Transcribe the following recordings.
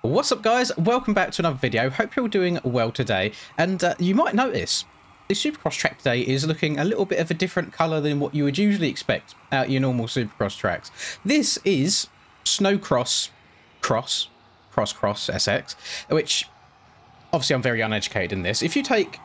What's up, guys? Welcome back to another video. Hope you're all doing well today. And you might notice the Supercross track today is looking a little bit of a different colour than what you would usually expect out your normal Supercross tracks. This is SnoCrossCross SX, which obviously I'm very uneducated in this. If you take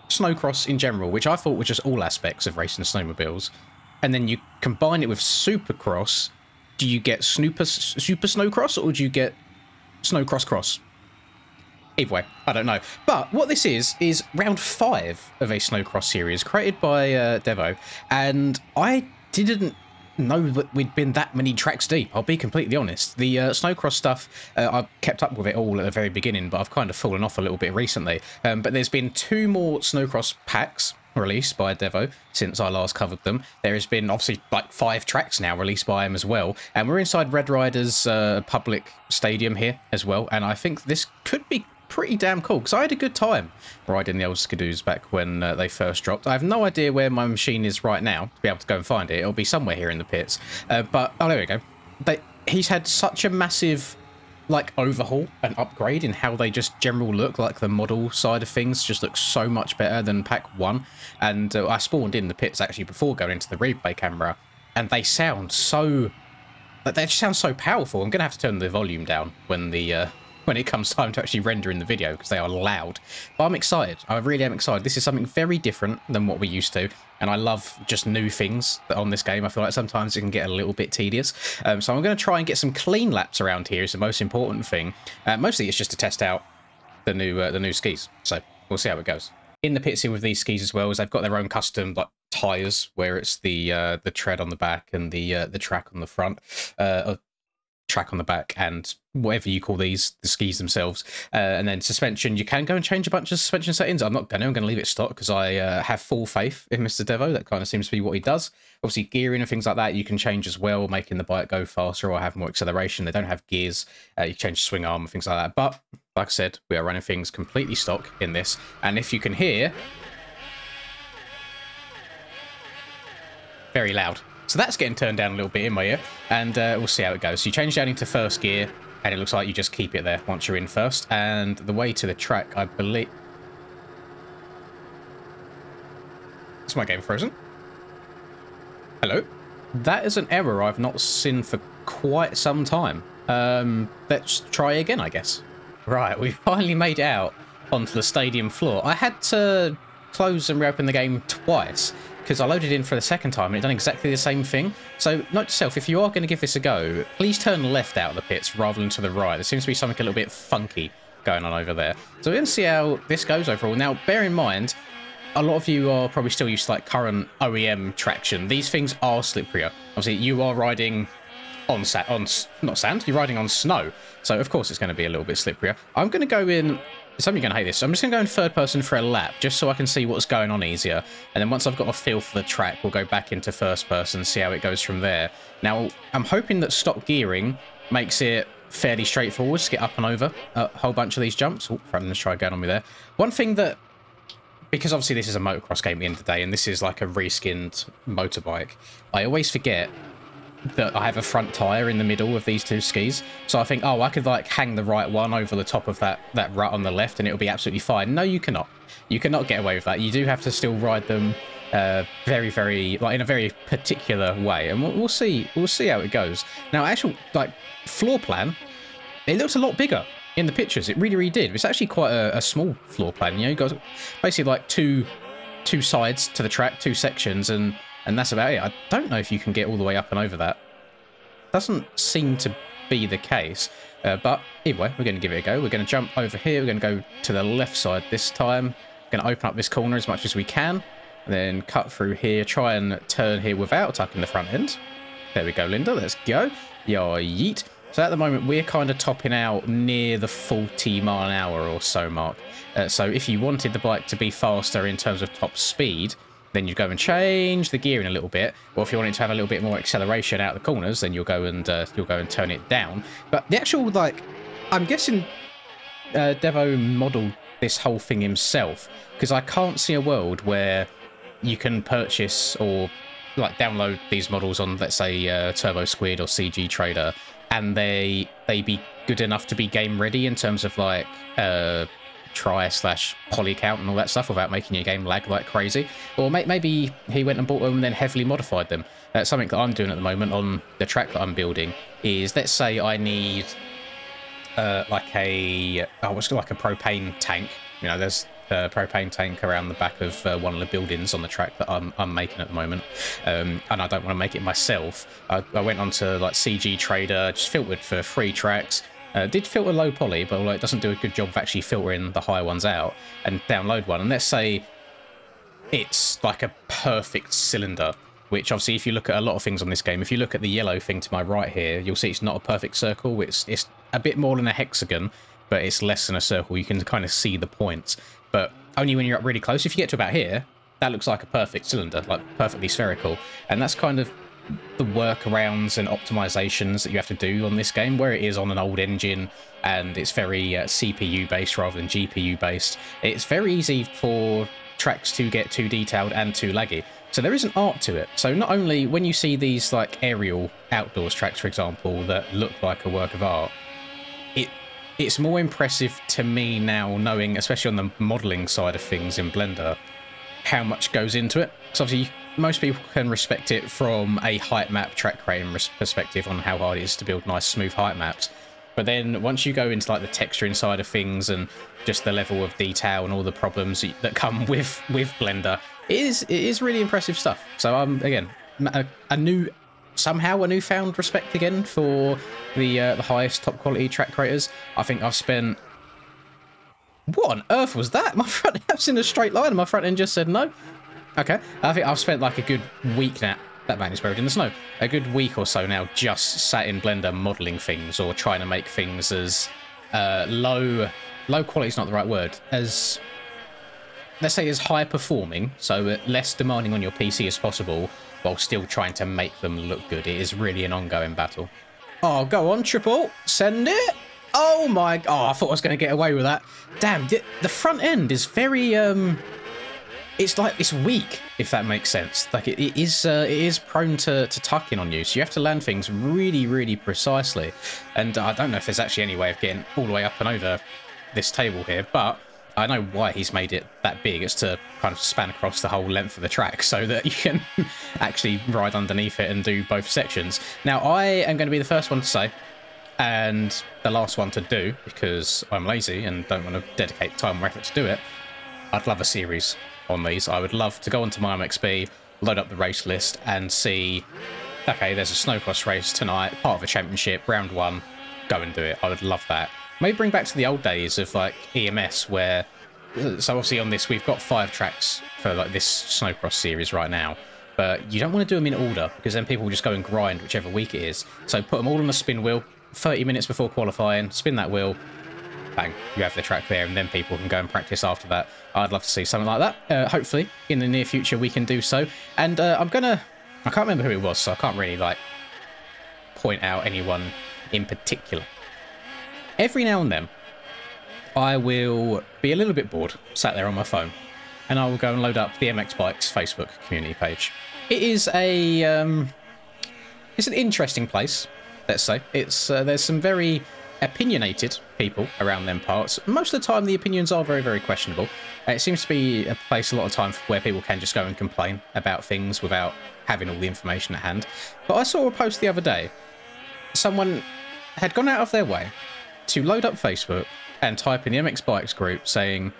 Snowcross in general, which I thought were just all aspects of racing snowmobiles, and then you combine it with Supercross, do you get SuperSnoCross or do you get SnoCrossCross? Either way, I don't know. But what this is round 5 of a SnoCross series created by Devo, and I didn't know that we'd been that many tracks deep. I'll be completely honest. The SnoCross stuff, I've kept up with it all at the very beginning, but I've kind of fallen off a little bit recently. But there's been 2 more SnoCross packs released by Devo since I last covered them. There has been obviously like 5 tracks now released by him as well, and we're inside Red Rider's public stadium here as well, and I think this could be pretty damn cool because I had a good time riding the old Skidoos back when they first dropped. I have no idea where my machine is right now to be able to go and find it. It'll be somewhere here in the pits, but oh, there we go. He's had such a massive like overhaul and upgrade in how they just general look. Like the model side of things just looks so much better than pack 1, and I spawned in the pits actually before going into the replay camera, and they sound so, they just sound so powerful. I'm gonna have to turn the volume down when it comes time to actually render in the video because they are loud. But I'm excited. I really am excited. This is something very different than what we're used to, and I love just new things on this game. I feel like sometimes it can get a little bit tedious. So I'm going to try and get some clean laps around here is the most important thing. Mostly it's just to test out the new skis. So we'll see how it goes. In the pits here with these skis as well, is they've got their own custom like tyres, where it's the tread on the back and the track on the front. Track on the back and whatever you call these, the skis themselves, and then suspension. You can go and change a bunch of suspension settings. I'm not going to. I'm going to leave it stock because I have full faith in Mr. Devo. That kind of seems to be what he does. Obviously, gearing and things like that you can change as well, making the bike go faster or have more acceleration. They don't have gears. You change swing arm and things like that. But like I said, we are running things completely stock in this. And if you can hear, very loud. So that's getting turned down a little bit in my ear, and we'll see how it goes. So you change down into first gear, and it looks like you just keep it there once you're in first. And the way to the track, I believe... Is my game frozen? Hello? That is an error I've not seen for quite some time. Let's try again, I guess. Right, we finally made it out onto the stadium floor. I had to close and reopen the game twice, because I loaded in for the second time and it done exactly the same thing. So note to self, if you are going to give this a go, please turn left out of the pits rather than to the right. There seems to be something a little bit funky going on over there. So we're going to see how this goes overall. Now, bear in mind, a lot of you are probably still used to like current OEM traction. These things are slipperier. Obviously, you are riding on not sand, you're riding on snow. So of course it's going to be a little bit slipperier. I'm going to go in... Some of you are going to hate this, so I'm just going to go in third person for a lap, just so I can see what's going on easier. And then once I've got a feel for the track, we'll go back into first person, see how it goes from there. Now, I'm hoping that stock gearing makes it fairly straightforward to get up and over a whole bunch of these jumps. Oh, let's try going on me there. One thing that, because obviously this is a motocross game at the end of the day, and this is like a reskinned motorbike, I always forget that I have a front tyre in the middle of these 2 skis. So I think, oh, I could like hang the right one over the top of that rut on the left and it'll be absolutely fine. No, you cannot. You cannot get away with that. You do have to still ride them very, very, like in a very particular way. And we'll see how it goes. Now, actual like floor plan, it looks a lot bigger in the pictures. It really, really did. It's actually quite a small floor plan. You know, you got basically like two sides to the track, 2 sections, and that's about it. I don't know if you can get all the way up and over that. Doesn't seem to be the case. But either way, we're going to give it a go. We're going to jump over here. We're going to go to the left side this time. We're going to open up this corner as much as we can. And then cut through here. Try and turn here without tucking the front end. There we go, Linda. Let's go. Yeah, yeet. So at the moment, we're kind of topping out near the 40 mile an hour or so mark. So if you wanted the bike to be faster in terms of top speed, then you go and change the gearing a little bit, or if you want it to have a little bit more acceleration out the corners, then you'll go and turn it down. But the actual, like, I'm guessing Devo modeled this whole thing himself, because I can't see a world where you can purchase or like download these models on, let's say, Turbo Squid or CG Trader, and they be good enough to be game ready in terms of like try/poly count and all that stuff without making your game lag like crazy. Or maybe he went and bought them and then heavily modified them. Something that I'm doing at the moment on the track that I'm building is, let's say I need like a like a propane tank. You know, there's a propane tank around the back of one of the buildings on the track that I'm making at the moment, and I don't want to make it myself. I went onto like CG Trader, just filtered for 3 tracks. Did filter low poly, but it doesn't do a good job of actually filtering the high ones out, and download one. And let's say it's like a perfect cylinder, which obviously if you look at a lot of things on this game, if you look at the yellow thing to my right here, you'll see it's not a perfect circle. It's a bit more than a hexagon, but it's less than a circle. You can kind of see the points, but only when you're up really close. If you get to about here, that looks like a perfect cylinder, like perfectly spherical. And that's kind of the workarounds and optimizations that you have to do on this game, where it is on an old engine and it's very CPU based rather than GPU based. It's very easy for tracks to get too detailed and too laggy. So there is an art to it. So not only when you see these like aerial outdoors tracks, for example, that look like a work of art, it's more impressive to me now, knowing, especially on the modeling side of things in Blender, how much goes into it. So obviously most people can respect it from a height map track creating perspective on how hard it is to build nice smooth height maps. But then once you go into like the texturing side of things and just the level of detail and all the problems that come with Blender, it is really impressive stuff. So again, somehow a newfound respect again for the highest top quality track creators. I think I've spent... What on earth was that? My front end's in a straight line and my front end just said no. Okay, I think I've spent like a good week now. That man is buried in the snow. A good week or so now just sat in Blender modeling things or trying to make things as low quality is not the right word, as, let's say, as high performing, so less demanding on your PC as possible, while still trying to make them look good. It is really an ongoing battle. Oh, go on, Triple. Send it. Oh my... Oh, I thought I was going to get away with that. Damn, the front end is very... It's like, it's weak, if that makes sense. Like, it is prone to tucking on you, so you have to land things really, really precisely. And I don't know if there's actually any way of getting all the way up and over this table here, but I know why he's made it that big. It's to kind of span across the whole length of the track so that you can actually ride underneath it and do both sections. Now, I am going to be the first one to say, and the last one to do, because I'm lazy and don't want to dedicate time or effort to do it, I'd love a series on these. I would love to go onto my MXB, load up the race list and see, okay, there's a SnoCross race tonight, part of a championship, round 1, go and do it. I would love that. Maybe bring back to the old days of like EMS, where, so obviously on this we've got 5 tracks for like this SnoCross series right now, but you don't want to do them in order because then people will just go and grind whichever week it is. So put them all on a spin wheel, 30 minutes before qualifying, spin that wheel, bang, you have the track there, and then people can go and practice after that. I'd love to see something like that. Hopefully in the near future we can do so. And I can't remember who it was, so I can't really like point out anyone in particular. Every now and then I will be a little bit bored, sat there on my phone, and I will go and load up the MX Bikes Facebook community page. It is it's an interesting place, let's say. It's there's some very opinionated people around them parts. Most of the time the opinions are very, very questionable. It seems to be a place a lot of time where people can just go and complain about things without having all the information at hand. But I saw a post the other day. Someone had gone out of their way to load up Facebook and type in the MX Bikes group saying,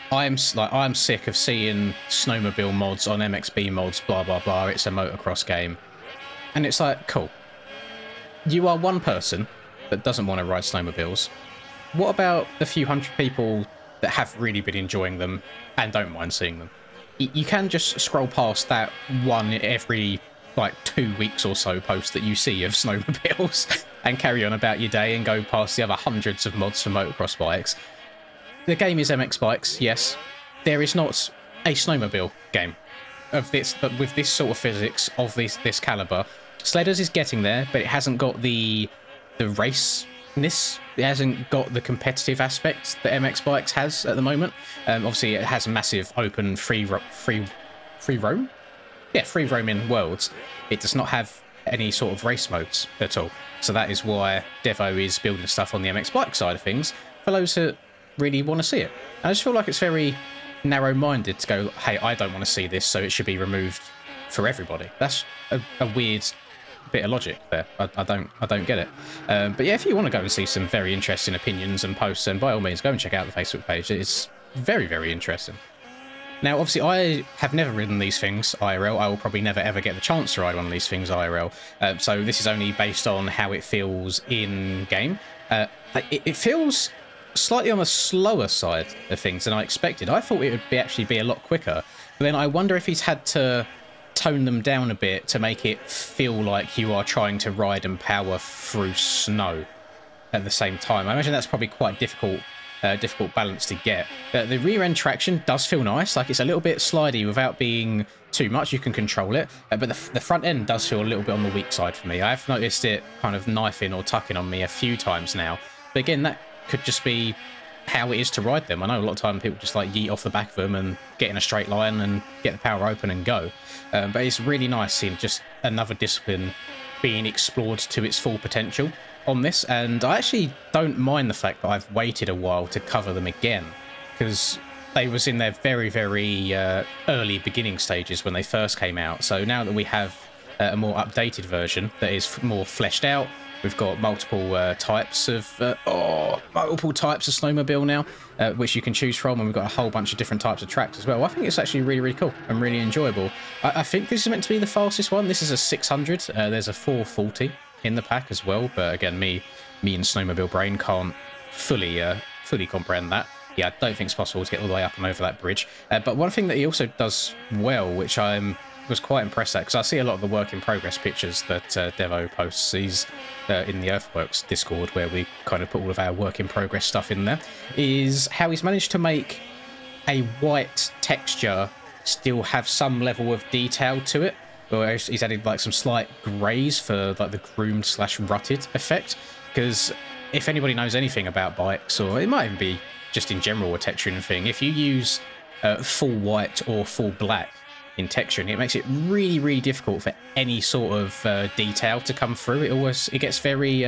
I'm sick of seeing snowmobile mods on MXB mods, blah, blah, blah. It's a motocross game. And it's like, cool. You are one person that doesn't want to ride snowmobiles. What about the few hundred people that have really been enjoying them and don't mind seeing them? You can just scroll past that one every like 2 weeks or so post that you see of snowmobiles and carry on about your day and go past the other hundreds of mods for motocross bikes. The game is MX Bikes, yes. There is not a snowmobile game of this, but with this sort of physics of this caliber. Sledders is getting there, but it hasn't got the raceness. It hasn't got the competitive aspect that MX Bikes has at the moment. Obviously, it has massive open free roam. Yeah, free roaming worlds. It does not have any sort of race modes at all. So that is why Devo is building stuff on the MX bike side of things for those that really want to see it. And I just feel like it's very narrow-minded to go, hey, I don't want to see this, so it should be removed for everybody. That's a weird bit of logic there. I don't get it. But yeah, if you want to go and see some very interesting opinions and posts, then by all means go and check out the Facebook page. It's very, very interesting. Now, obviously, I have never ridden these things IRL. I will probably never ever get the chance to ride one of these things IRL. So this is only based on how it feels in game. It feels slightly on the slower side of things than I expected. I thought it would actually be a lot quicker. But then I wonder if he's had to tone them down a bit to make it feel like you are trying to ride and power through snow at the same time. I imagine that's probably quite difficult balance to get. The rear end traction does feel nice, like it's a little bit slidey without being too much. You can control it, but the front end does feel a little bit on the weak side for me. I've noticed it kind of knifing or tucking on me a few times now, but again, that could just be how it is to ride them. I know a lot of time people just like yeet off the back of them and get in a straight line and get the power open and go, but it's really nice seeing just another discipline being explored to its full potential on this. And I actually don't mind the fact that I've waited a while to cover them again, because they was in their very, very early beginning stages when they first came out. So now that we have a more updated version that is more fleshed out, we've got multiple types of snowmobile now, which you can choose from, and we've got a whole bunch of different types of tracks as well. I think it's actually really, really cool and really enjoyable. I think this is meant to be the fastest one. This is a 600. There's a 440 in the pack as well, but again, me and snowmobile brain can't fully comprehend that. Yeah, I don't think it's possible to get all the way up and over that bridge. But one thing that he also does well, which I was quite impressed at, because I see a lot of the work in progress pictures that Devo posts. He's in the Earthworks Discord, where we kind of put all of our work in progress stuff in there, is how he's managed to make a white texture still have some level of detail to it. Whereas he's added like some slight greys for like the groomed / rutted effect. Because if anybody knows anything about bikes, or it might even be just in general a texturing thing, if you use full white or full black in texturing, it makes it really, really difficult for any sort of detail to come through. It gets very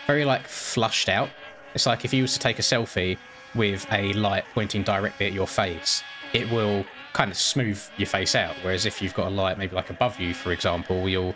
very like flushed out. It's like if you was to take a selfie with a light pointing directly at your face, it will kind of smooth your face out. Whereas if you've got a light maybe like above you, for example, your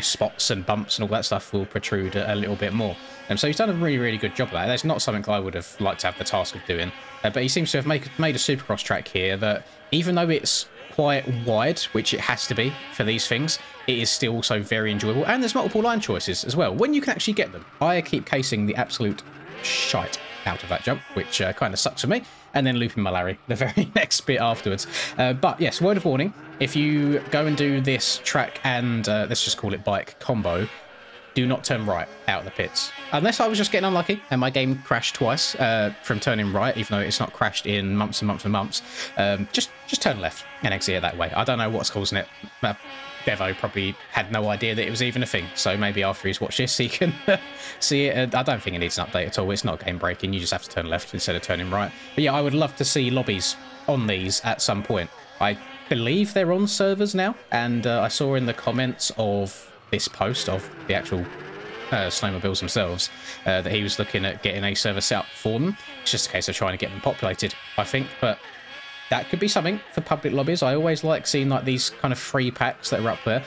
spots and bumps and all that stuff will protrude a little bit more. And so he's done a really, really good job of that. That's not something I would have liked to have the task of doing, but he seems to have made a Supercross track here that, even though it's quite wide, which it has to be for these things, it is still also very enjoyable. And there's multiple line choices as well when you can actually get them. I keep casing the absolute shite out of that jump, which kind of sucks for me, and then looping my Larry the very next bit afterwards. But yes, word of warning, if you go and do this track and let's just call it bike combo, do not turn right out of the pits. Unless I was just getting unlucky and my game crashed twice from turning right, even though it's not crashed in months and months and months. Just turn left and exit it that way. I don't know what's causing it. Devo probably had no idea that it was even a thing, so maybe after he's watched this he can see it. I don't think it needs an update at all. It's not game breaking. You just have to turn left instead of turning right. But yeah, I would love to see lobbies on these at some point. I believe they're on servers now, and I saw in the comments of this post of the actual snowmobiles themselves that he was looking at getting a server set up for them. It's just a case of trying to get them populated, I think. But that could be something for public lobbies. I always like seeing like these kind of free packs that are up there.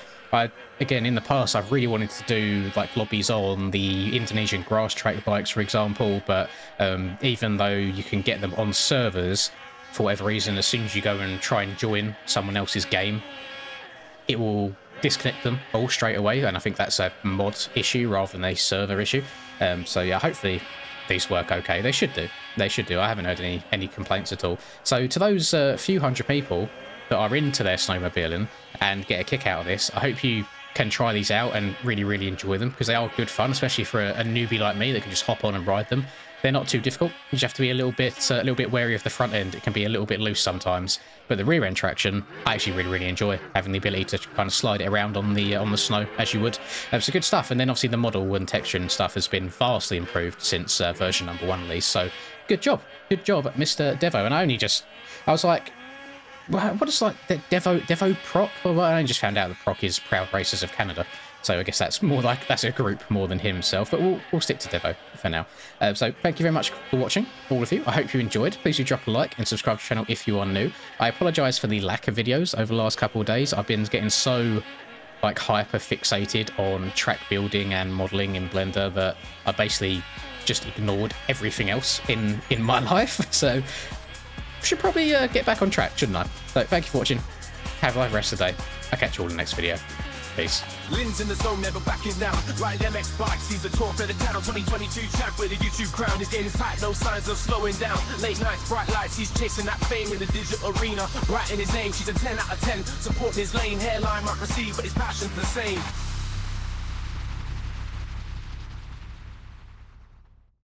Again, in the past, I've really wanted to do like lobbies on the Indonesian grass track bikes, for example. But even though you can get them on servers, for whatever reason, as soon as you go and try and join someone else's game, it will disconnect them all straight away. And I think that's a mod issue rather than a server issue. So yeah, hopefully these work okay. They should do. They should do. I haven't heard any complaints at all. So to those few hundred people that are into their snowmobiling and get a kick out of this, I hope you can try these out and really, really enjoy them, because they are good fun, especially for a newbie like me that can just hop on and ride them. They're not too difficult. You just have to be a little bit wary of the front end. It can be a little bit loose sometimes, but the rear end traction, I actually really, really enjoy having the ability to kind of slide it around on the snow as you would. So good stuff. And then obviously the model and texture and stuff has been vastly improved since version number 1 release. So good job, Mr. Devo. And I was like, what is like the Devo Proc? Well, I only just found out that Proc is Proud Racers of Canada, so I guess that's more like that's a group more than himself. But we'll stick to Devo for now. So thank you very much for watching, all of you. I hope you enjoyed. Please do drop a like and subscribe to the channel if you are new. I apologise for the lack of videos over the last couple of days. I've been getting so like hyper fixated on track building and modelling in Blender that I basically just ignored everything else in my life. So should probably get back on track, shouldn't I? So thank you for watching. Have a lovely rest of the day. I'll catch you all in the next video. Peace. Lynn's in the zone, never backing down. Riding MX bikes, he's the talk of the town. 2022 champ with a YouTube crown. His game is tight, no signs of slowing down. Late nights, bright lights, he's chasing that fame in the digital arena. Writing his name, she's a 10 out of 10. Supporting his lane, hairline might receive, but his passion's the same.